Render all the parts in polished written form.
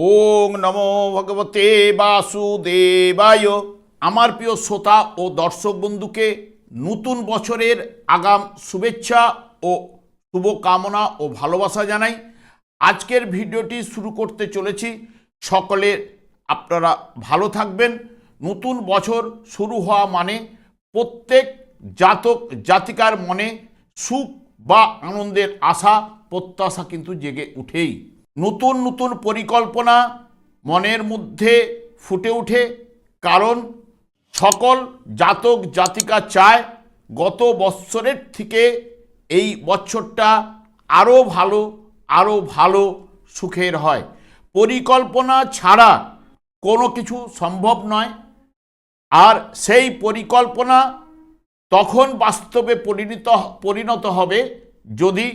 ওং নমো ভগবতে বাসুদেবায়। আমার প্রিয় শ্রোতা ও দর্শক বন্ধুকে নতুন বছরের আগাম শুভেচ্ছা ও শুভকামনা ও ভালোবাসা জানাই। আজকের ভিডিওটি শুরু করতে চলেছি। সকলে আপনারা ভালো থাকবেন। নতুন বছর শুরু হওয়া মানে প্রত্যেক জাতক জাতিকার মনে সুখ বা আনন্দের আশা প্রত্যাশা কিন্তু জেগে উঠেই। নতুন নতুন পরিকল্পনা মনের মধ্যে ফুটে ওঠে, কারণ সকল জাতক জাতিকা চায় গত বৎসরের থেকে এই বছরটা আরও ভালো সুখের হয়। পরিকল্পনা ছাড়া কোনো কিছু সম্ভব নয়, আর সেই পরিকল্পনা তখন বাস্তবে পরিণত হবে যদি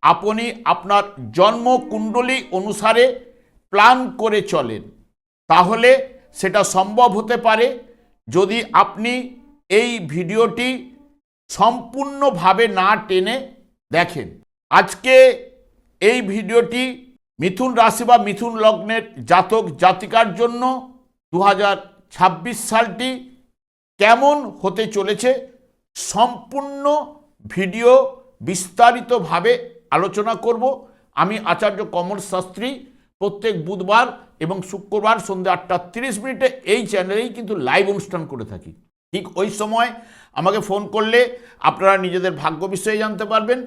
আপনি আপনার জন্মকুণ্ডলী অনুসারে প্ল্যান করে চলেন। তাহলে সেটা সম্ভব হতে পারে যদি আপনি এই ভিডিওটি সম্পূর্ণভাবে না টেনে দেখেন। আজকে এই ভিডিওটি মিথুন রাশি বা মিথুন লগ্নের জাতক জাতিকার জন্য 2026 সালটি কেমন হতে চলেছে সম্পূর্ণ ভিডিও বিস্তারিতভাবে আলোচনা করব। আমি আচার্য কমল শাস্ত্রী প্রত্যেক বুধবার এবং শুক্রবার সন্ধ্যা 8:30 এই চ্যানেলেই কিন্তু লাইভ অনুষ্ঠান করে থাকি। ঠিক ওই সময় আমাকে ফোন করলে আপনারা নিজেদের ভাগ্য বিষয়ে জানতে পারবেন।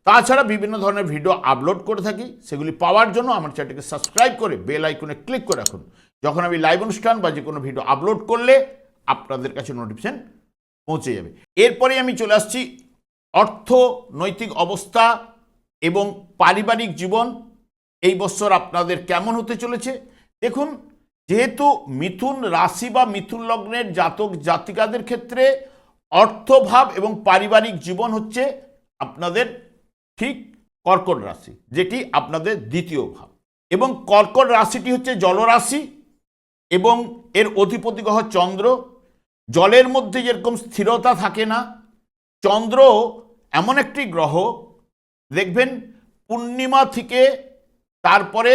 তাছাড়া বিভিন্ন ধরনের ভিডিও আপলোড করে থাকি, সেগুলি পাওয়ার জন্য আমার চ্যানেলটিকে সাবস্ক্রাইব করে বেল আইকনে ক্লিক করে রাখুন। যখন আমি লাইভ অনুষ্ঠান বা যে কোনো ভিডিও আপলোড করলে আপনাদের কাছে নোটিফিকেশন পৌঁছে যাবে। এরপরে আমি চলে আসছি অর্থনৈতিক অবস্থা এবং পারিবারিক জীবন এই বছর আপনাদের কেমন হতে চলেছে। দেখুন, যেহেতু মিথুন রাশি বা মিথুন লগ্নের জাতক জাতিকাদের ক্ষেত্রে অর্থভাব এবং পারিবারিক জীবন হচ্ছে আপনাদের ঠিক কর্কট রাশি, যেটি আপনাদের দ্বিতীয় ভাব, এবং কর্কট রাশিটি হচ্ছে জলরাশি এবং এর অধিপতি গ্রহ চন্দ্র। জলের মধ্যে যেরকম স্থিরতা থাকে না, চন্দ্র এমন একটি গ্রহ, দেখবেন পূর্ণিমা থেকে তারপরে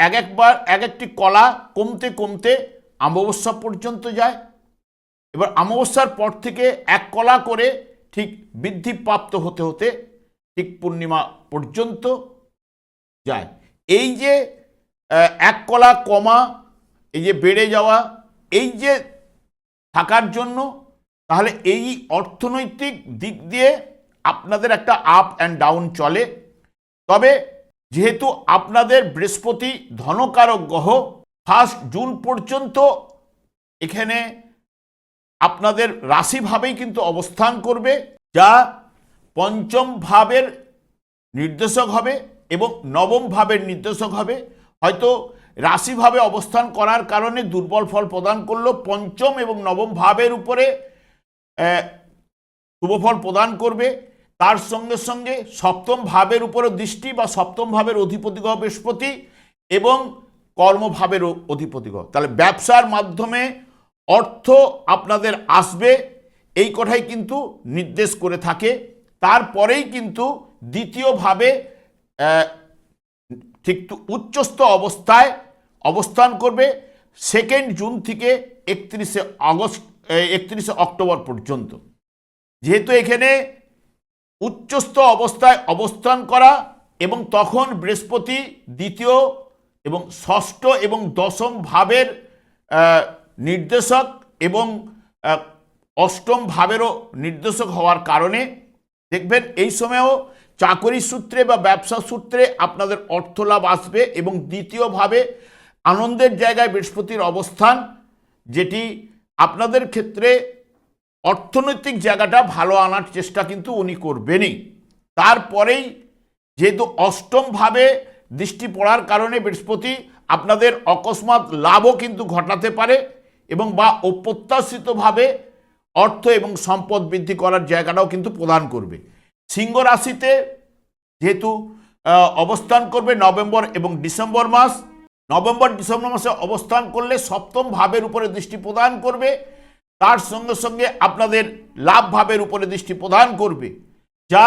এক একটি কলা কমতে কমতে অমাবস্যা পর্যন্ত যায়। এবার অমাবস্যার পর থেকে এক কলা করে ঠিক বৃদ্ধিপ্রাপ্ত হতে হতে ঠিক পূর্ণিমা পর্যন্ত যায়। এই যে এক কলা কমা, এই যে বেড়ে যাওয়া, এই যে থাকার জন্য তাহলে এই অর্থনৈতিক দিক দিয়ে আপনাদের একটা আপ অ্যান্ড ডাউন চলে। তবে যেহেতু আপনাদের বৃহস্পতি ধনকারক গ্রহ 1 জুন পর্যন্ত এখানে আপনাদের রাশিভাবেই কিন্তু অবস্থান করবে, যা পঞ্চম ভাবের নির্দেশক হবে এবং নবম ভাবের নির্দেশক হবে। হয়তো রাশিভাবে অবস্থান করার কারণে দুর্বল ফল প্রদান করলো, পঞ্চম এবং নবম ভাবের উপরে শুভফল প্রদান করবে। তার সঙ্গে সঙ্গে সপ্তম ভাবের উপরে দৃষ্টি বা সপ্তম ভাবের অধিপতি গ্রহ বৃহস্পতি এবং কর্মভাবের অধিপতি গ্রহ, তাহলে ব্যবসার মাধ্যমে অর্থ আপনাদের আসবে, এই কথাই কিন্তু নির্দেশ করে থাকে। তারপরেই কিন্তু দ্বিতীয়ভাবে ঠিক উচ্চস্থ অবস্থায় অবস্থান করবে 2 জুন থেকে 31 অক্টোবর পর্যন্ত। যেহেতু এখানে উচ্চস্থ অবস্থায় অবস্থান করা এবং তখন বৃহস্পতি দ্বিতীয় এবং ষষ্ঠ এবং দশম ভাবের নির্দেশক এবং অষ্টম ভাবেরও নির্দেশক হওয়ার কারণে দেখবেন এই সময়েও চাকরি সূত্রে বা ব্যবসা সূত্রে আপনাদের অর্থ লাভ আসবে। এবং দ্বিতীয়ভাবে আনন্দের জায়গায় বৃহস্পতির অবস্থান, যেটি আপনাদের ক্ষেত্রে অর্থনৈতিক জায়গাটা ভালো আনার চেষ্টা কিন্তু উনি করবেনই। তারপরেই যেহেতু অষ্টম ভাবে দৃষ্টি পড়ার কারণে বৃহস্পতি আপনাদের অকস্মাৎ লাভও কিন্তু ঘটাতে পারে এবং বা অপ্রত্যাশিতভাবে অর্থ এবং সম্পদ বৃদ্ধি করার জায়গাটাও কিন্তু প্রদান করবে। সিংহ রাশিতে যেহেতু অবস্থান করবে নভেম্বর এবং ডিসেম্বর মাস, নভেম্বর ডিসেম্বর মাসে অবস্থান করলে সপ্তম ভাবের উপরে দৃষ্টি প্রদান করবে, তার সঙ্গে সঙ্গে আপনাদের লাভ ভাবের উপরে দৃষ্টি প্রদান করবে, যা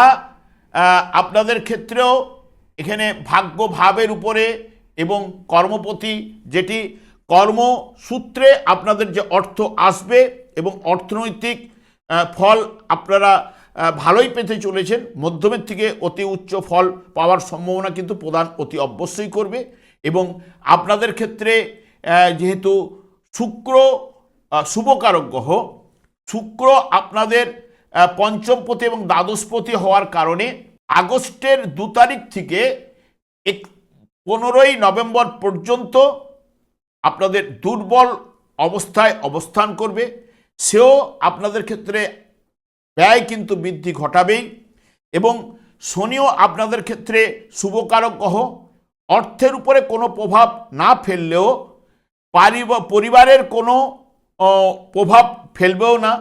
আপনাদের ক্ষেত্রেও এখানে ভাগ্য ভাবের উপরে এবং কর্মপতি, যেটি কর্মসূত্রে আপনাদের যে অর্থ আসবে এবং অর্থনৈতিক ফল আপনারা ভালোই পেতে চলেছেন। মধ্যমের থেকে অতি উচ্চ ফল পাওয়ার সম্ভাবনা কিন্তু প্রদান অতি অবশ্যই করবে। এবং আপনাদের ক্ষেত্রে যেহেতু শুক্র শুভকারক গ্রহ, শুক্র আপনাদের পঞ্চমপতি এবং দ্বাদশপতি হওয়ার কারণে আগস্টের 2 তারিখ থেকে 15ই নভেম্বর পর্যন্ত আপনাদের দুর্বল অবস্থায় অবস্থান করবে। সেও আপনাদের ক্ষেত্রে ব্যয় কিন্তু বৃদ্ধি ঘটাবেই। এবং শনিও আপনাদের ক্ষেত্রে শুভকারক গ্রহ, অর্থের উপরে কোনো প্রভাব না ফেললেও পরিবারের কোনো প্রভাব ফেলবেও না।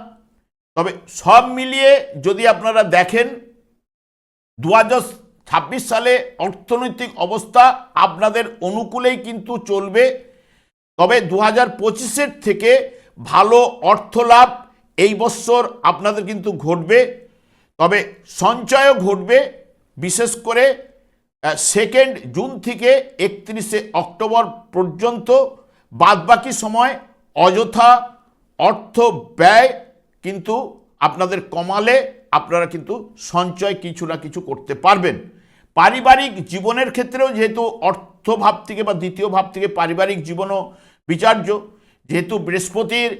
তবে সব মিলিয়ে যদি আপনারা দেখেন 2026 সালে অর্থনৈতিক অবস্থা আপনাদের অনুকূলেই কিন্তু চলবে। তবে 2025-এর থেকে ভালো অর্থ লাভ এই বছর আপনাদের কিন্তু ঘটবে। তবে সঞ্চয়ও ঘটবে, বিশেষ করে 2 জুন থেকে 31শে অক্টোবর পর্যন্ত। বাদবাকি সময় অযথা অর্থ ব্যয় কিন্তু আপনাদের কমালে আপনারা কিন্তু সঞ্চয় কিছু না কিছু করতে পারবেন। পারিবারিক জীবনের ক্ষেত্রেও যেহেতু অর্থ ভাব থেকে বা দ্বিতীয় ভাব থেকে পারিবারিক জীবনও বিচার্য, যেহেতু বৃহস্পতির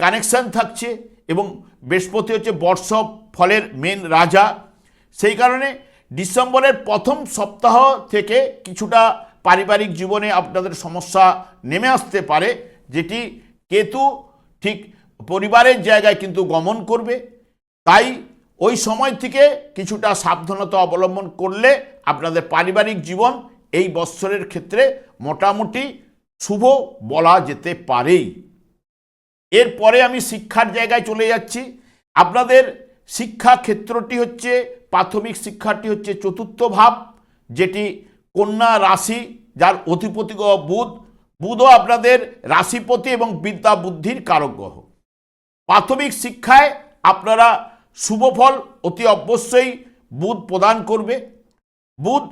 কানেকশান থাকছে এবং বৃহস্পতি হচ্ছে বর্ষ ফলের মেন রাজা, সেই কারণে ডিসেম্বরের প্রথম সপ্তাহ থেকে কিছুটা পারিবারিক জীবনে আপনাদের সমস্যা নেমে আসতে পারে, যেটি কেতু ঠিক পরিবারের জায়গায় কিন্তু গমন করবে। তাই ওই সময় থেকে কিছুটা সাবধানতা অবলম্বন করলে আপনাদের পারিবারিক জীবন এই বৎসরের ক্ষেত্রে মোটামুটি শুভ বলা যেতে পারেই। এরপরে আমি শিক্ষার জায়গায় চলে যাচ্ছি। আপনাদের শিক্ষা ক্ষেত্রটি হচ্ছে, প্রাথমিক শিক্ষাটি হচ্ছে 4র্থ ভাব, যেটি কন্যা রাশি, যার অধিপতি গ্রহ বুধ। বুধও আপনাদের রাশিপতি এবং বিদ্যা বুদ্ধির কারক গ্রহ। প্রাথমিক শিক্ষায় আপনারা শুভ ফল অতি অবশ্যই বুধ প্রদান করবে। বুধ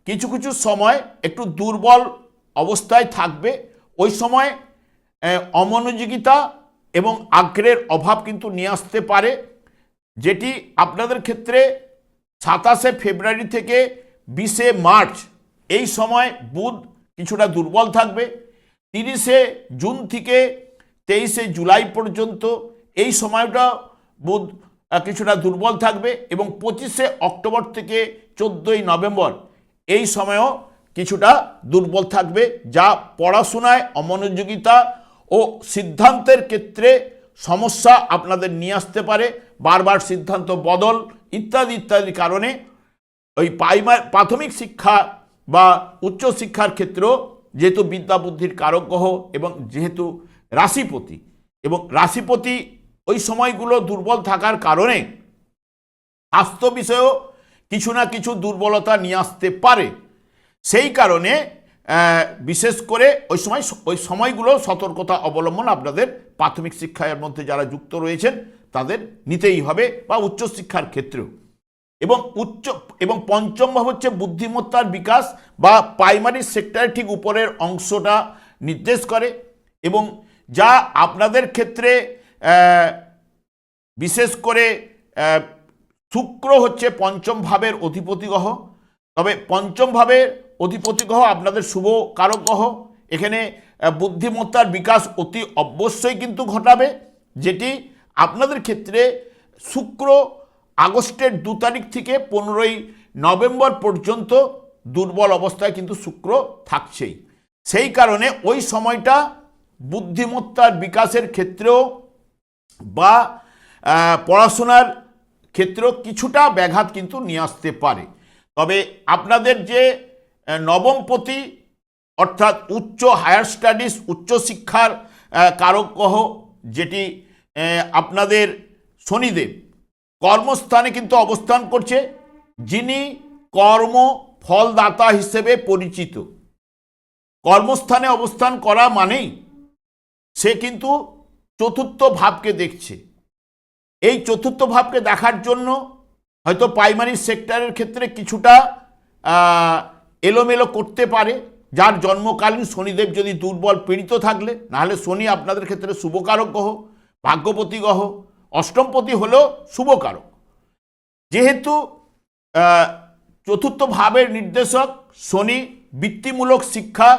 কিছু কিছু সময় একটু দুর্বল অবস্থায় থাকবে, ওই সময় অমনোযোগিতা এবং আগ্রহের অভাব কিন্তু নিয়ে আসতে পারে, যেটি আপনাদের ক্ষেত্রে 27শে ফেব্রুয়ারি থেকে 20শে মার্চ এই সময় বুধ কিছুটা দুর্বল থাকবে। 30শে জুন থেকে 23শে জুলাই পর্যন্ত এই সময়টা বুধ কিছুটা দুর্বল থাকবে এবং 25শে অক্টোবর থেকে 14ই নভেম্বর এই সময়ও কিছুটা দুর্বল থাকবে, যা পড়াশোনায় অমনোযোগিতা ও সিদ্ধান্তের ক্ষেত্রে সমস্যা আপনাদের নিয়ে আসতে পারে। বারবার সিদ্ধান্ত বদল ইত্যাদি ইত্যাদি কারণে ওই প্রাথমিক শিক্ষা বা উচ্চশিক্ষার ক্ষেত্রেও যেহেতু বিদ্যা বুদ্ধির কারক গ্রহ এবং যেহেতু রাশিপতি, এবং রাশিপতি ওই সময়গুলো দুর্বল থাকার কারণে স্বাস্থ্য বিষয়েও কিছু না কিছু দুর্বলতা নিয়ে আসতে পারে। সেই কারণে বিশেষ করে ওই সময়গুলো সতর্কতা অবলম্বন আপনাদের প্রাথমিক শিক্ষার মধ্যে যারা যুক্ত রয়েছেন তাদের নিতেই হবে, বা উচ্চশিক্ষার ক্ষেত্রেও। এবং পঞ্চম ভাব হচ্ছে বুদ্ধিমত্তার বিকাশ বা প্রাইমারি সেক্টরের ঠিক উপরের অংশটা নির্দেশ করে, এবং যা আপনাদের ক্ষেত্রে বিশেষ করে শুক্র হচ্ছে পঞ্চম ভাবের অধিপতি গ্রহ। তবে পঞ্চম ভাবের অধিপতি গ্রহ আপনাদের শুভ কারক গ্রহ, এখানে বুদ্ধিমত্তার বিকাশ অতি অবশ্যই কিন্তু ঘটাবে, যেটি আপনাদের ক্ষেত্রে শুক্র আগস্টের 2 তারিখ থেকে 15ই নভেম্বর পর্যন্ত দুর্বল অবস্থায় কিন্তু শুক্র থাকছেই। সেই কারণে ওই সময়টা বুদ্ধিমত্তার বিকাশের ক্ষেত্রেও বা পড়াশোনার ক্ষেত্রেও কিছুটা ব্যাঘাত কিন্তু নিয়ে আসতে পারে। তবে আপনাদের যে নবমপতি অর্থাৎ উচ্চ হায়ার স্টাডিজ উচ্চশিক্ষার কারক গ্রহ, যেটি আপনাদের শনিদেব কর্মস্থানে কিন্তু অবস্থান করছে, যিনি কর্ম ফলদাতা হিসেবে পরিচিত। কর্মস্থানে অবস্থান করা মানেই সে কিন্তু 4র্থ ভাবকে দেখছে। এই 4র্থ ভাবকে দেখার জন্য হয়তো প্রাইমারি সেক্টরের ক্ষেত্রে কিছুটা এলোমেলো করতে পারে, যার জন্মকালীন শনিদেব যদি দুর্বল পীড়িত থাকলে। নাহলে শনি আপনাদের ক্ষেত্রে শুভকারক গ্রহ, ভাগ্যপতি গ্রহ, অষ্টমপতি হলেও শুভকারক। যেহেতু চতুর্থ ভাবের নির্দেশক শনি বৃত্তিমূলক শিক্ষা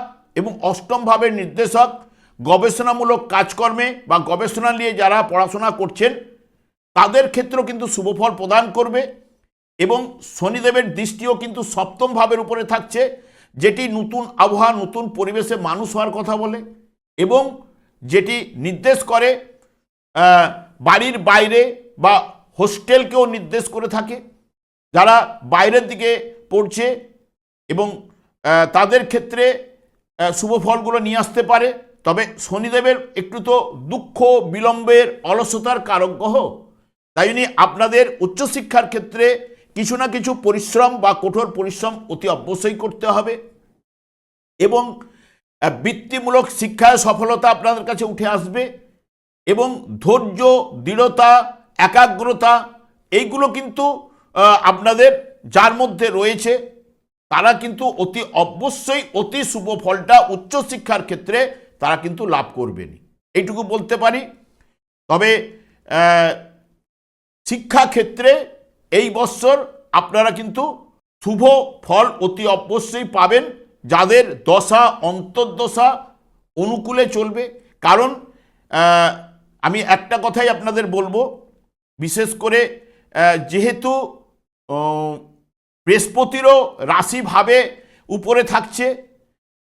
এবং অষ্টম ভাবের নির্দেশক গবেষণামূলক কাজকর্মে বা গবেষণা নিয়ে যারা পড়াশোনা করছেন তাদের ক্ষেত্রেও কিন্তু শুভফল প্রদান করবে। এবং শনিদেবের দৃষ্টিও কিন্তু সপ্তম ভাবের উপরে থাকছে, যেটি নতুন আবহাওয়া, নতুন পরিবেশে মানুষ হওয়ার কথা বলে এবং যেটি নির্দেশ করে বাড়ির বাইরে বা হোস্টেলকেও নির্দেশ করে থাকে। যারা বাইরের দিকে পড়ছে এবং তাদের ক্ষেত্রে শুভ ফলগুলো নিয়ে আসতে পারে। তবে শনিদেবের একটু তো দুঃখ, বিলম্বের, অলসতার কারক গ্রহ। তাই জন্য আপনাদের উচ্চশিক্ষার ক্ষেত্রে কিছু না কিছু পরিশ্রম বা কঠোর পরিশ্রম অতি অবশ্যই করতে হবে এবং বৃত্তিমূলক শিক্ষায় সফলতা আপনাদের কাছে উঠে আসবে এবং ধৈর্য, দৃঢ়তা, একাগ্রতা এইগুলো কিন্তু আপনাদের যার মধ্যে রয়েছে তারা কিন্তু অতি অবশ্যই অতি শুভ ফলটা উচ্চশিক্ষার ক্ষেত্রে তারা কিন্তু লাভ করবেন, এইটুকু বলতে পারি। তবে শিক্ষাক্ষেত্রে এই বৎসর আপনারা কিন্তু শুভ ফল অতি অবশ্যই পাবেন, যাদের দশা অন্তর্দশা অনুকূলে চলবে। কারণ আমি একটা কথাই আপনাদের বলবো, বিশেষ করে যেহেতু বৃহস্পতিরও রাশিভাবে উপরে থাকছে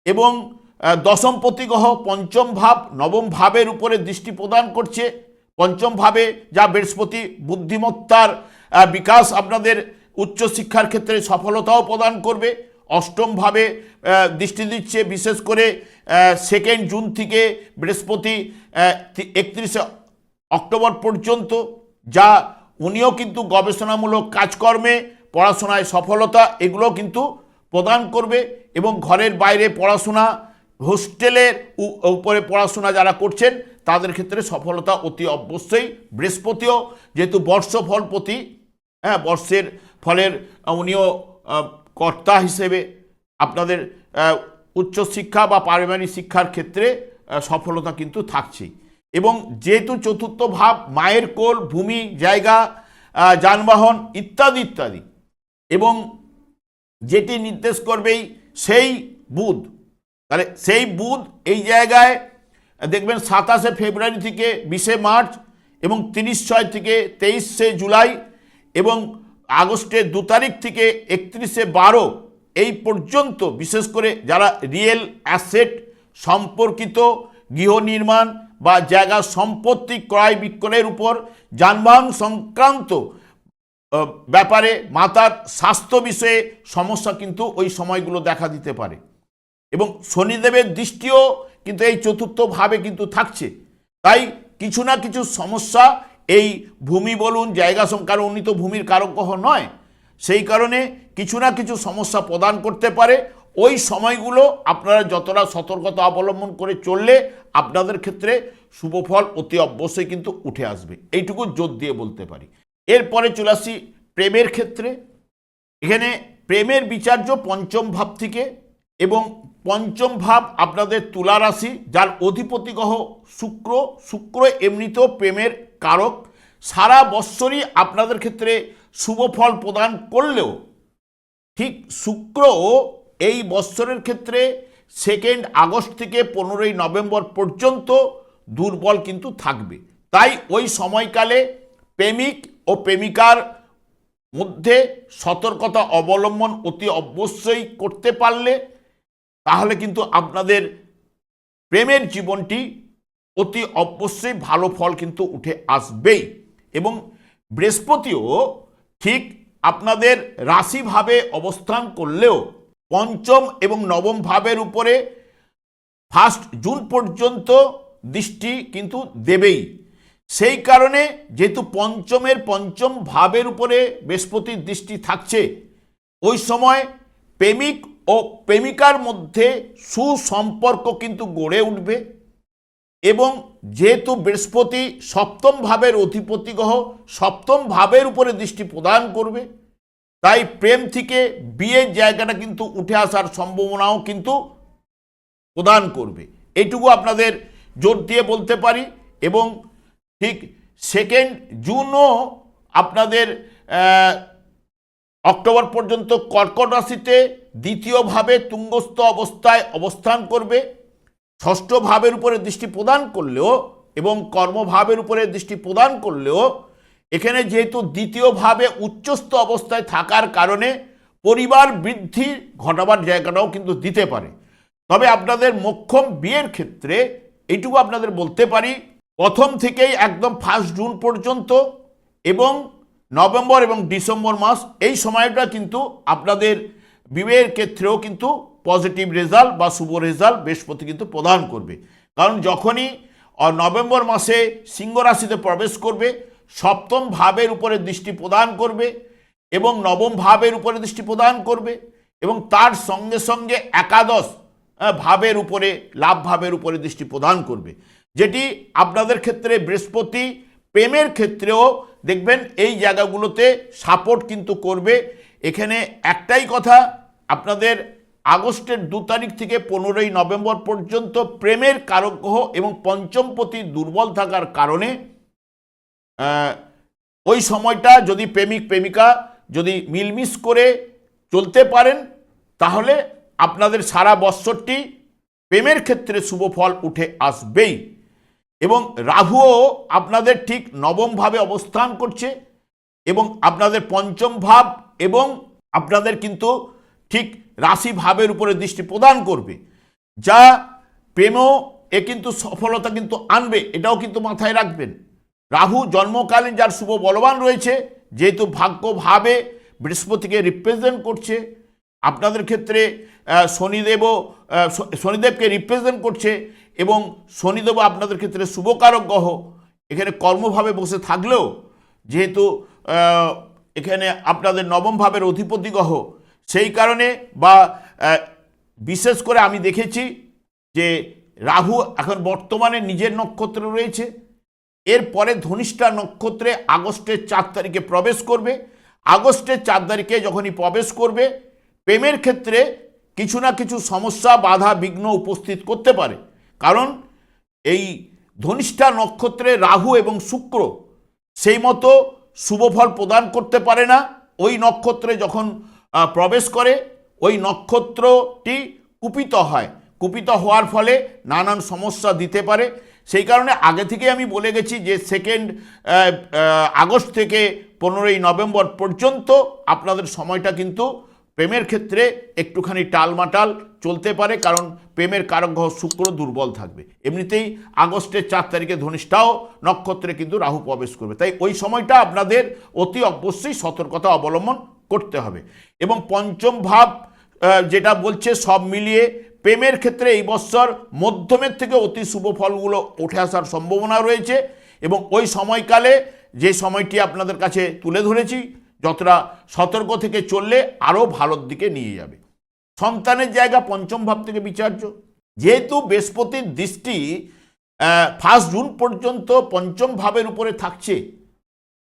এবং দশমপতি গ্রহ পঞ্চম ভাব নবম ভাবের উপরে দৃষ্টি প্রদান করছে। পঞ্চম ভাবে যা বৃহস্পতি বুদ্ধিমত্তার বিকাশ আপনাদের উচ্চশিক্ষার ক্ষেত্রে সফলতাও প্রদান করবে। অষ্টম ভাবে দৃষ্টি দিচ্ছে, বিশেষ করে 2 জুন থেকে বৃহস্পতি 31 অক্টোবর পর্যন্ত, যা উনিও কিন্তু গবেষণামূলক কাজকর্মে, পড়াশোনায় সফলতা এগুলো কিন্তু প্রদান করবে এবং ঘরের বাইরে পড়াশোনা, হোস্টেলের উপরে পড়াশোনা যারা করছেন তাদের ক্ষেত্রে সফলতা অতি অবশ্যই। বৃহস্পতিও যেহেতু বর্ষফলপতি, বর্ষের ফলের উনিও কর্তা হিসেবে আপনাদের উচ্চশিক্ষা বা পারিবারিক শিক্ষার ক্ষেত্রে সফলতা কিন্তু থাকছেই। এবং যেহেতু চতুর্থ ভাব মায়ের কোল, ভূমি, জায়গা, যানবাহন ইত্যাদি ইত্যাদি, এবং যেটি নির্দেশ করবেই সেই বুধ, তাহলে সেই বুধ এই জায়গায় দেখবেন 27 ফেব্রুয়ারি থেকে 20 মার্চ এবং 30 থেকে 23 জুলাই এবং আগস্টের 2 তারিখ থেকে 31/12 এই পর্যন্ত, বিশেষ করে যারা রিয়েল অ্যাসেট সম্পর্কিত গৃহ নির্মাণ বা জায়গা সম্পত্তি ক্রয় বিক্রয়ের উপর, যানবাহন সংক্রান্ত ব্যাপারে, মাতার স্বাস্থ্য বিষয়ে সমস্যা কিন্তু ওই সময়গুলো দেখা দিতে পারে। এবং শনিদেবের দৃষ্টিও কিন্তু এই চতুর্থ ভাবে কিন্তু থাকছে, তাই কিছু না কিছু সমস্যা এই ভূমি বলুন, জায়গা, কারণ উনি তো ভূমির কারক গ্রহ নয়, সেই কারণে কিছু না কিছু সমস্যা প্রদান করতে পারে। ওই সময়গুলো আপনারা যতটা সতর্কতা অবলম্বন করে চললে আপনাদের ক্ষেত্রে শুভফল অতি অবশ্যই কিন্তু উঠে আসবে, এইটুকু জোর দিয়ে বলতে পারি। এরপরে চলে আসি প্রেমের ক্ষেত্রে। এখানে প্রেমের বিচার্য পঞ্চম ভাব থেকে, এবং পঞ্চম ভাব আপনাদের তুলা রাশি, যার অধিপতি গ্রহ শুক্র। শুক্র এমনিতেও প্রেমের কারক। সারা বৎসরই আপনাদের ক্ষেত্রে শুভ ফল প্রদান করলেও ঠিক শুক্র এই বৎসরের ক্ষেত্রে 2 আগস্ট থেকে 15 নভেম্বর পর্যন্ত দুর্বল কিন্তু থাকবে। তাই ওই সময়কালে প্রেমিক ও প্রেমিকার মধ্যে সতর্কতা অবলম্বন অতি অবশ্যই করতে পারলে তাহলে কিন্তু আপনাদের প্রেমের জীবনটি অতি অবশ্যই ভালো ফল কিন্তু উঠে আসবেই। এবং বৃহস্পতিও ঠিক আপনাদের রাশিভাবে অবস্থান করলেও পঞ্চম এবং নবম ভাবের উপরে 1 জুন পর্যন্ত দৃষ্টি কিন্তু দেবেই। সেই কারণে যেহেতু পঞ্চমের পঞ্চম ভাবের উপরে বৃহস্পতির দৃষ্টি থাকছে, ওই সময় প্রেমিক ও প্রেমিকার মধ্যে সুসম্পর্ক কিন্তু গড়ে উঠবে। এবং যেহেতু বৃহস্পতি সপ্তম ভাবের অধিপতি গ্রহ, সপ্তম ভাবের উপরে দৃষ্টি প্রদান করবে, তাই প্রেম থেকে বিয়ের জায়গাটা কিন্তু উঠে আসার সম্ভাবনাও কিন্তু প্রদান করবে, এইটুকু আপনাদের জোর দিয়ে বলতে পারি। এবং ঠিক 2 জুনও আপনাদের অক্টোবর পর্যন্ত কর্কট রাশিতে দ্বিতীয়ভাবে তুঙ্গস্থ অবস্থায় অবস্থান করবে। ষষ্ঠ ভাবের উপরে দৃষ্টি প্রদান করলেও এবং কর্মভাবের উপরে দৃষ্টি প্রদান করলেও এখানে যেহেতু দ্বিতীয়ভাবে উচ্চস্থ অবস্থায় থাকার কারণে পরিবার বৃদ্ধি ঘটাবার জায়গাটাও কিন্তু দিতে পারে। তবে আপনাদের মোক্ষম বিয়ের ক্ষেত্রে এইটুকু আপনাদের বলতে পারি, প্রথম থেকেই একদম 1 জুন পর্যন্ত এবং নভেম্বর এবং ডিসেম্বর মাস, এই সময়টা কিন্তু আপনাদের বিবাহের ক্ষেত্রেও কিন্তু পজিটিভ রেজাল্ট বা শুভ রেজাল্ট বৃহস্পতি কিন্তু প্রদান করবে। কারণ যখনই নভেম্বর মাসে সিংহ রাশিতে প্রবেশ করবে, সপ্তম ভাবের উপরে দৃষ্টি প্রদান করবে এবং নবম ভাবের উপরে দৃষ্টি প্রদান করবে এবং তার সঙ্গে সঙ্গে একাদশ ভাবের উপরে, লাভ ভাবের উপরে দৃষ্টি প্রদান করবে, যেটি আপনাদের ক্ষেত্রে বৃহস্পতি প্রেমের ক্ষেত্রেও দেখবেন এই জায়গাগুলোতে সাপোর্ট কিন্তু করবে। এখানে একটাই কথা, আপনাদের আগস্টের 2 তারিখ থেকে 15ই নভেম্বর পর্যন্ত প্রেমের কারক গ্রহ এবং পঞ্চমপতি দুর্বল থাকার কারণে ওই সময়টা যদি প্রেমিক প্রেমিকা যদি মিলমিশ করে চলতে পারেন তাহলে আপনাদের সারা বৎসরটি প্রেমের ক্ষেত্রে শুভ ফল উঠে আসবেই। এবং রাহুও আপনাদের ঠিক নবম ভাবে অবস্থান করছে এবং আপনাদের পঞ্চম ভাব এবং আপনাদের কিন্তু ঠিক রাশি ভাবের উপরে দৃষ্টি প্রদান করবে, যা প্রেমও কিন্তু সফলতা কিন্তু আনবে, এটাও কিন্তু মাথায় রাখবেন। রাহু জন্মকালীন যার শুভ বলবান রয়েছে, যেহেতু ভাগ্যভাবে বৃহস্পতিকে রিপ্রেজেন্ট করছে, আপনাদের ক্ষেত্রে শনিদেবকে রিপ্রেজেন্ট করছে এবং শনিদেব আপনাদের ক্ষেত্রে শুভকারক গ্রহ। এখানে কর্মভাবে বসে থাকলেও যেহেতু এখানে আপনাদের নবম ভাবের অধিপতি গ্রহ, সেই কারণে বা বিশেষ করে আমি দেখেছি যে রাহু এখন বর্তমানে নিজের নক্ষত্রে রয়েছে, এরপরে ধনিষ্ঠা নক্ষত্রে আগস্টের 4 তারিখে প্রবেশ করবে। আগস্টের 4 তারিখে যখনই প্রবেশ করবে, প্রেমের ক্ষেত্রে কিছু না কিছু সমস্যা, বাধা, বিঘ্ন উপস্থিত করতে পারে। কারণ এই ধনিষ্ঠা নক্ষত্রে রাহু এবং শুক্র সেই মতো শুভফল প্রদান করতে পারে না। ওই নক্ষত্রে যখন প্রবেশ করে ওই নক্ষত্রটি কুপিত হয়, কুপিত হওয়ার ফলে নানান সমস্যা দিতে পারে। সেই কারণে আগে থেকে আমি বলে গেছি যে 2 আগস্ট থেকে 15ই নভেম্বর পর্যন্ত আপনাদের সময়টা কিন্তু প্রেমের ক্ষেত্রে একটুখানি টালমাটাল চলতে পারে, কারণ প্রেমের কারক গ্রহ শুক্র দুর্বল থাকবে। এমনিতেই আগস্টের 4 তারিখে ধনিষ্ঠাও নক্ষত্রে কিন্তু রাহু প্রবেশ করবে, তাই ওই সময়টা আপনাদের অতি অবশ্যই সতর্কতা অবলম্বন করতে হবে। এবং পঞ্চম ভাব যেটা বলছে সব মিলিয়ে প্রেমের ক্ষেত্রে এই বছর মধ্যমের থেকে অতি শুভ ফলগুলো উঠে আসার সম্ভাবনা রয়েছে। এবং ওই সময়কালে যে সময়টি আপনাদের কাছে তুলে ধরেছি, যতটা সতর্ক থেকে চললে আরও ভালোর দিকে নিয়ে যাবে। সন্তানের জায়গা পঞ্চম ভাব থেকে বিচার্য, যেহেতু বৃহস্পতির দৃষ্টি 1 জুন পর্যন্ত পঞ্চম ভাবের উপরে থাকছে,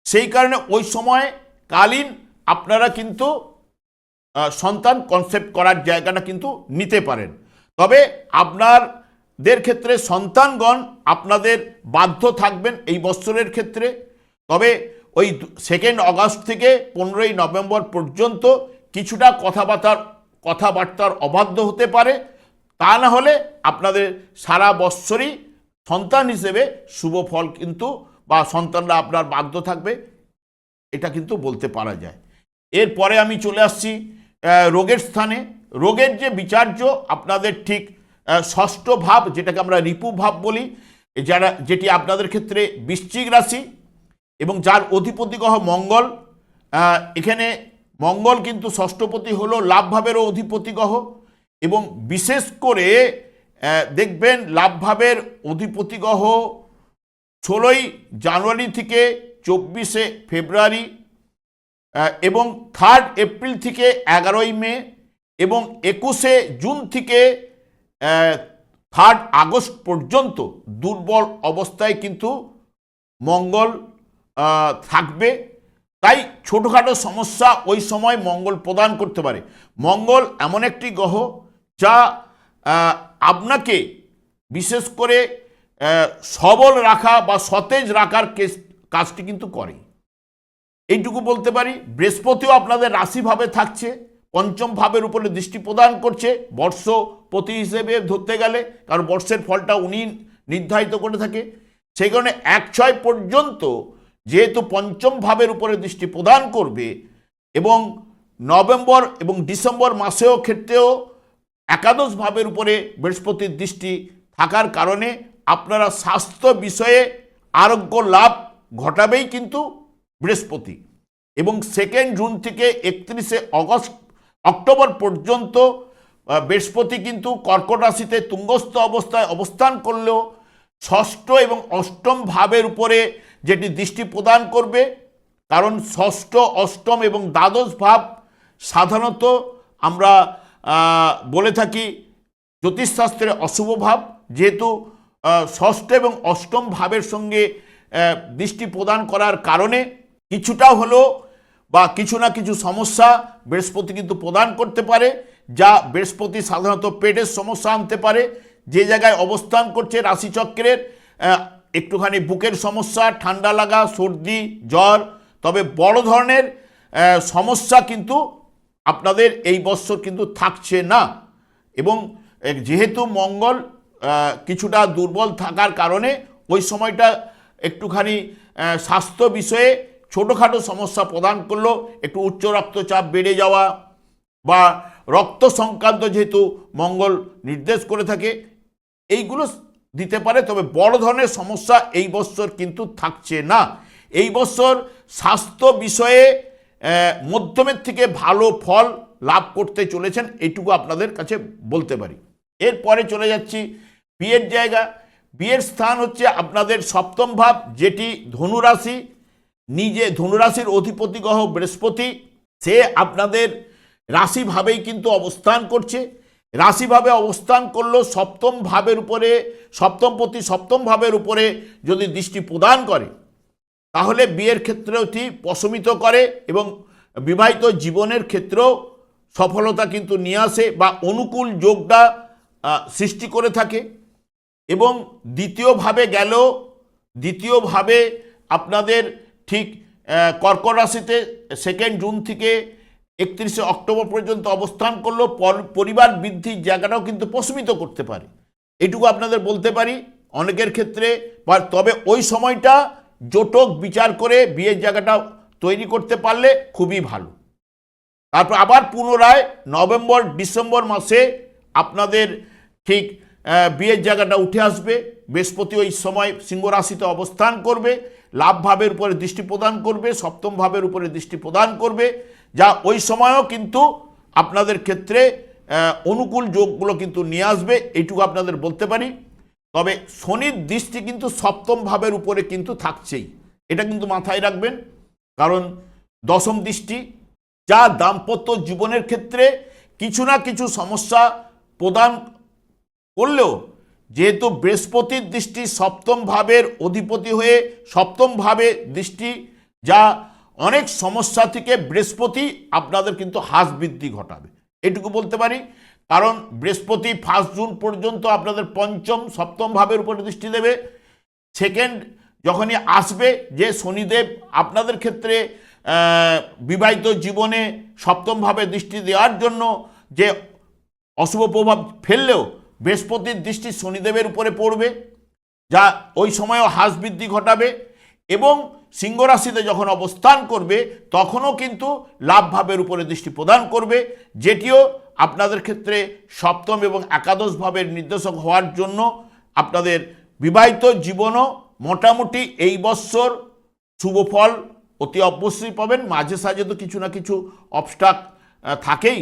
সেই কারণে ওই সময় কালীন আপনারা কিন্তু সন্তান কনসেপ্ট করার জায়গাটা কিন্তু নিতে পারেন। তবে আপনাদের ক্ষেত্রে সন্তানগণ আপনাদের বাধ্য থাকবেন এই বৎসরের ক্ষেত্রে। তবে ওই 2 আগস্ট থেকে 15ই নভেম্বর পর্যন্ত কিছুটা কথাবার্তার অবাধ্য হতে পারে, তা না হলে আপনাদের সারা বৎসরই সন্তান হিসেবে শুভ ফল কিন্তু বা সন্তানরা আপনার বাধ্য থাকবে, এটা কিন্তু বলতে পারা যায়। এরপরে আমি চলে আসছি রোগের স্থানে। রোগের যে বিচার্য আপনাদের ঠিক 6ষ্ঠ ভাব, যেটাকে আমরা রিপু ভাব বলি, যেটি আপনাদের ক্ষেত্রে বৃশ্চিক রাশি এবং যার অধিপতি গ্রহ মঙ্গল। এখানে মঙ্গল কিন্তু ষষ্ঠপতি হলো লাভ ভাবেরও অধিপতি গ্রহ এবং বিশেষ করে দেখবেন লাভ ভাবের অধিপতি গ্রহ 16ই জানুয়ারি থেকে 24শে ফেব্রুয়ারি এবং 3 এপ্রিল থেকে 11ই মে এবং 21শে জুন থেকে 3 আগস্ট পর্যন্ত দুর্বল অবস্থায় কিন্তু মঙ্গল থাকবে। তাই ছোটোখাটো সমস্যা ওই সময় মঙ্গল প্রদান করতে পারে। মঙ্গল এমন একটি গ্রহ যা আপনাকে বিশেষ করে সবল রাখা বা সতেজ রাখার কাজটি কিন্তু করে। এইটুকু বলতে পারি। বৃহস্পতিও আপনাদের রাশিভাবে থাকছে, পঞ্চম ভাবের উপরে দৃষ্টি প্রদান করছে বর্ষপতি হিসেবে ধরতে গেলে, কারণ বর্ষের ফলটা উনি নির্ধারিত করে থাকে। সেই কারণে 1/6 পর্যন্ত যেহেতু পঞ্চম ভাবের উপরে দৃষ্টি প্রদান করবে এবং নভেম্বর এবং ডিসেম্বর মাসেও ক্ষেত্রেও একাদশ ভাবের উপরে বৃহস্পতির দৃষ্টি থাকার কারণে আপনারা স্বাস্থ্য বিষয়ে আরোগ্য লাভ ঘটাবেই কিন্তু বৃহস্পতি। এবং 2 জুন থেকে 31 অক্টোবর পর্যন্ত বৃহস্পতি কিন্তু কর্কট রাশিতে তুঙ্গস্থ অবস্থায় অবস্থান করলেও ষষ্ঠ এবং অষ্টম ভাবের উপরে যেটি দৃষ্টি প্রদান করবে, কারণ ষষ্ঠ, অষ্টম এবং দ্বাদশ ভাব সাধারণত আমরা বলে থাকি জ্যোতিষশাস্ত্রে অশুভ ভাব। যেহেতু ষষ্ঠ এবং অষ্টম ভাবের সঙ্গে দৃষ্টি প্রদান করার কারণে কিছুটা হলেও বা কিছু না কিছু সমস্যা বৃহস্পতি কিন্তু প্রদান করতে পারে, যা বৃহস্পতি সাধারণত পেটের সমস্যা আনতে পারে। যে জায়গায় অবস্থান করছে রাশিচক্রের একটুখানি বুকের সমস্যা, ঠান্ডা লাগা, সর্দি, জ্বর, তবে বড় ধরনের সমস্যা কিন্তু আপনাদের এই বছর কিন্তু থাকছে না। এবং যেহেতু মঙ্গল কিছুটা দুর্বল থাকার কারণে ওই সময়টা একটুখানি স্বাস্থ্য বিষয়ে ছোটোখাটো সমস্যা প্রদান করলো। একটু উচ্চ রক্তচাপ বেড়ে যাওয়া বা রক্ত সংক্রান্ত যেহেতু মঙ্গল নির্দেশ করে থাকে, এইগুলো দিতে পারে। তবে বড় ধরনের সমস্যা এই বছর কিন্তু থাকছে না। এই বছর স্বাস্থ্য বিষয়ে মধ্যমের থেকে ভালো ফল লাভ করতে চলেছেন, এইটুকু আপনাদের কাছে বলতে পারি। এরপরে চলে যাচ্ছি বিয়ের জায়গা। বিয়ের স্থান হচ্ছে আপনাদের সপ্তম ভাব, যেটি ধনুরাশি। নিজে ধনুরাশির অধিপতি গ্রহ বৃহস্পতি, সে আপনাদের রাশিভাবেই কিন্তু অবস্থান করছে। রাশিভাবে অবস্থান করলো সপ্তম ভাবের উপরে, সপ্তমপতি সপ্তম ভাবের উপরে যদি দৃষ্টি প্রদান করে তাহলে বিয়ের ক্ষেত্রেও ঠিক প্রশমিত করে এবং বিবাহিত জীবনের ক্ষেত্রেও সফলতা কিন্তু নিয়ে আসে বা অনুকূল যোগটা সৃষ্টি করে থাকে। এবং দ্বিতীয়ভাবে গেল, দ্বিতীয়ভাবে আপনাদের ঠিক কর্কট রাশিতে 2 জুন থেকে 31 অক্টোবর পর্যন্ত অবস্থান করলো, পরিবার বৃদ্ধির জায়গাটাও কিন্তু প্রশমিত করতে পারে, এটুকু আপনাদের বলতে পারি অনেকের ক্ষেত্রে। তবে ওই সময়টা জোটক বিচার করে বিয়ের জায়গাটা তৈরি করতে পারলে খুবই ভালো। তারপর আবার পুনরায় নভেম্বর ডিসেম্বর মাসে আপনাদের ঠিক বিয়ের জায়গাটা উঠে আসবে। বৃহস্পতি ওই সময় সিংহ রাশিতে অবস্থান করবে, লাভ ভাবের উপরে দৃষ্টি প্রদান করবে, সপ্তম ভাবের উপরে দৃষ্টি প্রদান করবে, যা ওই সময়ও কিন্তু আপনাদের ক্ষেত্রে অনুকূল যোগগুলো কিন্তু নিয়ে আসবে, এইটুকু আপনাদের বলতে পারি। তবে শনির দৃষ্টি কিন্তু সপ্তম ভাবের উপরে কিন্তু থাকছেই, এটা কিন্তু মাথায় রাখবেন, কারণ দশম দৃষ্টি, যা দাম্পত্য জীবনের ক্ষেত্রে কিছু না কিছু সমস্যা প্রদান করলেও যেহেতু বৃহস্পতির দৃষ্টি সপ্তম ভাবের অধিপতি হয়ে সপ্তম ভাবে দৃষ্টি, যা অনেক সমস্যা থেকে বৃহস্পতি আপনাদের কিন্তু হ্রাস বৃদ্ধি ঘটাবে, এটুকু বলতে পারি। কারণ বৃহস্পতি 1 জুন পর্যন্ত আপনাদের পঞ্চম সপ্তম ভাবের উপরে দৃষ্টি দেবে। সেকেন্ড যখনই আসবে যে শনিদেব আপনাদের ক্ষেত্রে বিবাহিত জীবনে সপ্তম ভাবে দৃষ্টি দেওয়ার জন্য যে অশুভ প্রভাব ফেললেও বৃহস্পতির দৃষ্টি শনিদেবের উপরে পড়বে, যা ওই সময়ও হ্রাস বৃদ্ধি ঘটাবে। এবং সিংহ রাশিতে যখন অবস্থান করবে তখনও কিন্তু লাভ ভাবের উপরে দৃষ্টি প্রদান করবে, যেটিও আপনাদের ক্ষেত্রে সপ্তম এবং একাদশ ভাবের নির্দেশক হওয়ার জন্য আপনাদের বিবাহিত জীবনও মোটামুটি এই বছর শুভ ফল অতি অবশ্যই পাবেন। মাঝে সাঝে তো কিছু না কিছু অবস্টাক থাকেই,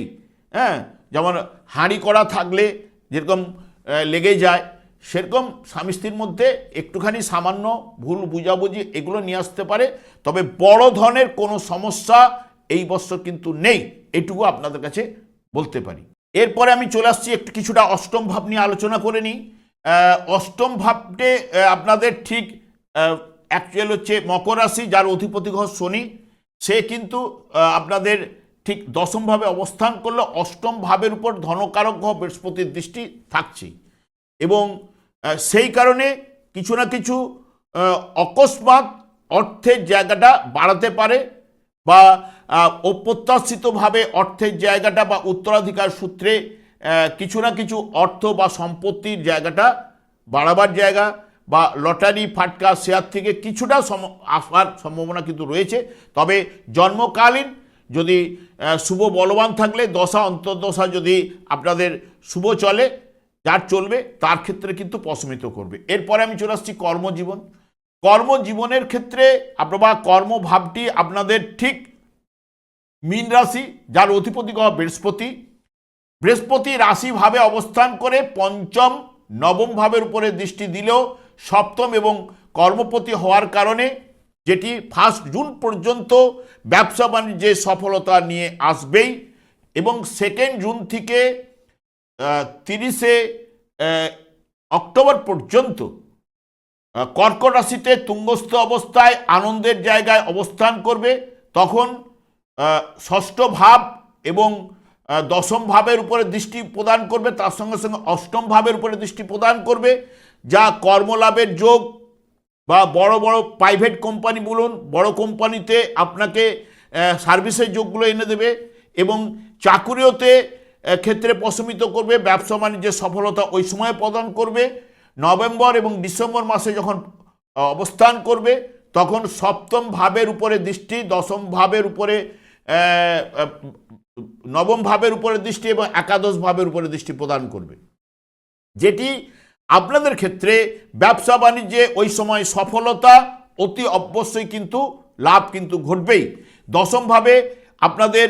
হ্যাঁ, যেমন হাঁড়ি করা থাকলে যেরকম লেগে যায়, সেরকম স্বামী স্ত্রীর মধ্যে একটুখানি সামান্য ভুল বুঝাবুঝি এগুলো নিয়ে আসতে পারে। তবে বড় ধরনের কোনো সমস্যা এই বছর কিন্তু নেই, এটুকু আপনাদের কাছে বলতে পারি। এরপরে আমি চলে আসছি একটু কিছুটা অষ্টম ভাব নিয়ে আলোচনা করে নিই। অষ্টম ভাবটে আপনাদের ঠিক অ্যাকচুয়াল হচ্ছে মকর রাশি, যার অধিপতি গ্রহ শনি। সে কিন্তু আপনাদের ঠিক দশমভাবে অবস্থান করলে অষ্টম ভাবের উপর ধনকারক গ্রহ বৃহস্পতির দৃষ্টি থাকছেই, এবং সেই কারণে কিছু না কিছু অকস্মাৎ অর্থের জায়গাটা বাড়াতে পারে, বা অপ্রত্যাশিতভাবে অর্থের জায়গাটা বা উত্তরাধিকার সূত্রে কিছু না কিছু অর্থ বা সম্পত্তির জায়গাটা বাড়াবার জায়গা, বা লটারি ফাটকা শেয়ার থেকে কিছুটা আসার সম্ভাবনা কিন্তু রয়েছে। তবে জন্মকালীন যদি শুভ বলবান থাকলে, দশা অন্তর্দশা যদি আপনাদের শুভ চলে, যার চলবে তার ক্ষেত্রে কিন্তু প্রশমিত করবে। এরপরে আমি চলে আসছি কর্মজীবন। কর্মজীবনের ক্ষেত্রে আপনার কর্মভাবটি আপনাদের ঠিক মীন রাশি, যার অধিপতি গ্রহ বৃহস্পতি রাশিভাবে অবস্থান করে পঞ্চম নবম ভাবের উপরে দৃষ্টি দিলেও সপ্তম এবং কর্মপতি হওয়ার কারণে, যেটি 1 জুন পর্যন্ত ব্যবসা বাণিজ্যে সফলতা নিয়ে আসবেই, এবং 2 জুন থেকে 30 অক্টোবর পর্যন্ত কর্কট রাশিতে তুঙ্গস্থ অবস্থায় আনন্দের জায়গায় অবস্থান করবে। তখন ষষ্ঠ ভাব এবং দশম ভাবের উপরে দৃষ্টি প্রদান করবে, তার সঙ্গে সঙ্গে অষ্টম ভাবের উপরে দৃষ্টি প্রদান করবে, যা কর্মলাভের যোগ, বা বড় বড় প্রাইভেট কোম্পানি বলুন, বড় কোম্পানিতে আপনাকে সার্ভিসের যোগগুলো এনে দেবে, এবং চাকুরিওতে ক্ষেত্রে প্রশমিত করবে। ব্যবসা বাণিজ্যের সফলতা ওই সময় প্রদান করবে। নভেম্বর এবং ডিসেম্বর মাসে যখন অবস্থান করবে, তখন সপ্তম ভাবের উপরে দৃষ্টি, দশম ভাবের উপরে, নবম ভাবের উপরে দৃষ্টি এবং একাদশ ভাবের উপরে দৃষ্টি প্রদান করবে, যেটি আপনাদের ক্ষেত্রে ব্যবসা বাণিজ্যে ওই সময় সফলতা অতি অবশ্যই কিন্তু লাভ কিন্তু ঘটবেই। দশম ভাবে আপনাদের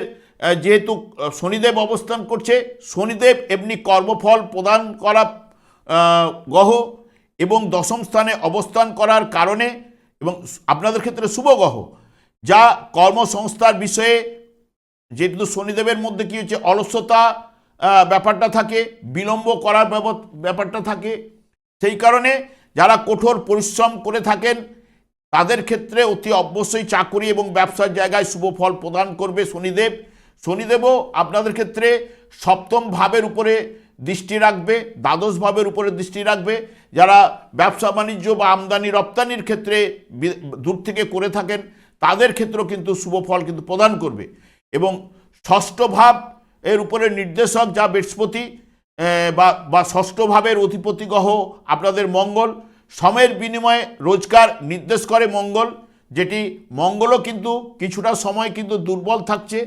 যেহেতু শনিদেব অবস্থান করছে, শনিদেব এমনি কর্মফল প্রদান করা গ্রহ, এবং দশম স্থানে অবস্থান করার কারণে, এবং আপনাদের ক্ষেত্রে শুভ গ্রহ, যা কর্মসংস্থার বিষয়ে, যেহেতু শনিদেবের মধ্যে কি হচ্ছে, অলসতা ব্যাপারটা থাকে, বিলম্ব করার ব্যাপারটা থাকে, সেই কারণে যারা কঠোর পরিশ্রম করে থাকেন তাদের ক্ষেত্রে অতি অবশ্যই চাকরি এবং ব্যবসার জায়গায় শুভ ফল প্রদান করবে শনিদেবও আপনাদের ক্ষেত্রে সপ্তম ভাবের উপরে দৃষ্টি রাখবে, দ্বাদশ ভাবের উপরে দৃষ্টি রাখবে। যারা ব্যবসা বাণিজ্য বা আমদানি রপ্তানির ক্ষেত্রে দূর থেকে করে থাকেন তাদের ক্ষেত্রেও কিন্তু শুভ ফল কিন্তু প্রদান করবে। এবং ষষ্ঠ ভাব এর উপরে নির্দেশক যা বৃহস্পতি, বা ষষ্ঠ ভাবের অধিপতি গ্রহ আপনাদের মঙ্গল, সময়ের বিনিময়ে রোজগার নির্দেশ করে মঙ্গল, যেটি মঙ্গলও কিন্তু কিছুটা সময় কিন্তু দুর্বল থাকছে।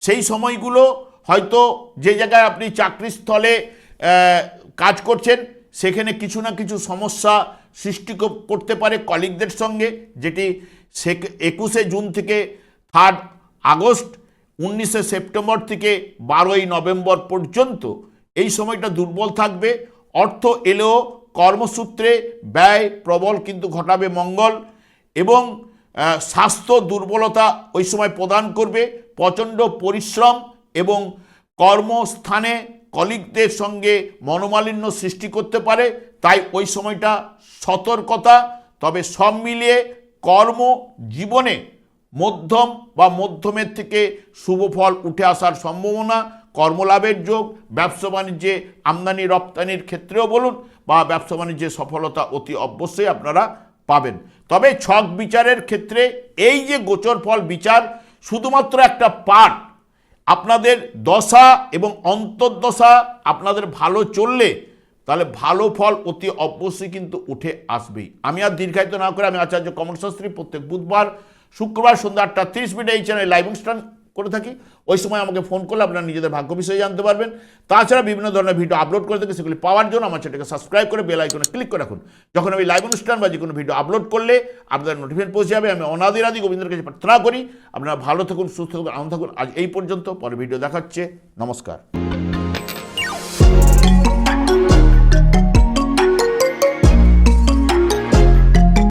সেই সময়গুলো হয়তো যে জায়গায় আপনি চাকরিস্থলে কাজ করছেন সেখানে কিছু না কিছু সমস্যা সৃষ্টি করতে পারে কলিগদের সঙ্গে, যেটি 21 জুন থেকে 3 আগস্ট, 19 সেপ্টেম্বর থেকে 12 নভেম্বর পর্যন্ত এই সময়টা দুর্বল থাকবে। অর্থ এলেও কর্মসূত্রে ব্যয় প্রবল কিন্তু ঘটাবে মঙ্গল, এবং স্বাস্থ্য দুর্বলতা ওই সময় প্রদান করবে। প্রচণ্ড পরিশ্রম এবং কর্মস্থানে কলিগদের সঙ্গে মনোমালিন্য সৃষ্টি করতে পারে, তাই ওই সময়টা সতর্কতা। তবে সব মিলিয়ে কর্মজীবনে মধ্যম বা মধ্যমের থেকে শুভ ফল উঠে আসার সম্ভাবনা, কর্মলাভের যোগ, ব্যবসা বাণিজ্যে আমদানি রপ্তানির ক্ষেত্রেও বলুন বা ব্যবসা বাণিজ্যে সফলতা অতি অবশ্যই আপনারা পাবেন। তবে ছক বিচারের ক্ষেত্রে এই যে গোচর ফল বিচার শুধুমাত্র একটা পার্ট, আপনাদের দশা এবং অন্তর্দশা আপনাদের ভালো চললে তাহলে ভালো ফল অতি অবশ্যই কিন্তু উঠে আসবেই। আমি আর দীর্ঘায়িত না করে আমি আচার্য কমল শাস্ত্রী প্রত্যেক বুধবার শুক্রবার সন্ধ্যা 8:30 এই চ্যানেলে লাইভ অনুষ্ঠান করে থাকি। ওই সময় আমাকে ফোন করলে আপনারা নিজেদের ভাগ্য বিষয়ে জানতে পারবেন। তাছাড়া বিভিন্ন ধরনের ভিডিও আপলোড করে থাকি, সেগুলি পাওয়ার জন্য আমার চ্যানেলকে সাবস্ক্রাইব করে বেল আইকনে ক্লিক করে রাখুন। যখন আমি লাইভ অনুষ্ঠান বা যে কোনো ভিডিও আপলোড করলে আপনাদের নোটিফিকেশন পৌঁছে যাবে। আমি অনাদিরাদি গোবিন্দের কাছে প্রার্থনা করি আপনারা ভালো থাকুন, সুস্থ থাকুন, আনন্দ থাকুন। আজ এই পর্যন্ত, পরে ভিডিও দেখাচ্ছে। নমস্কার।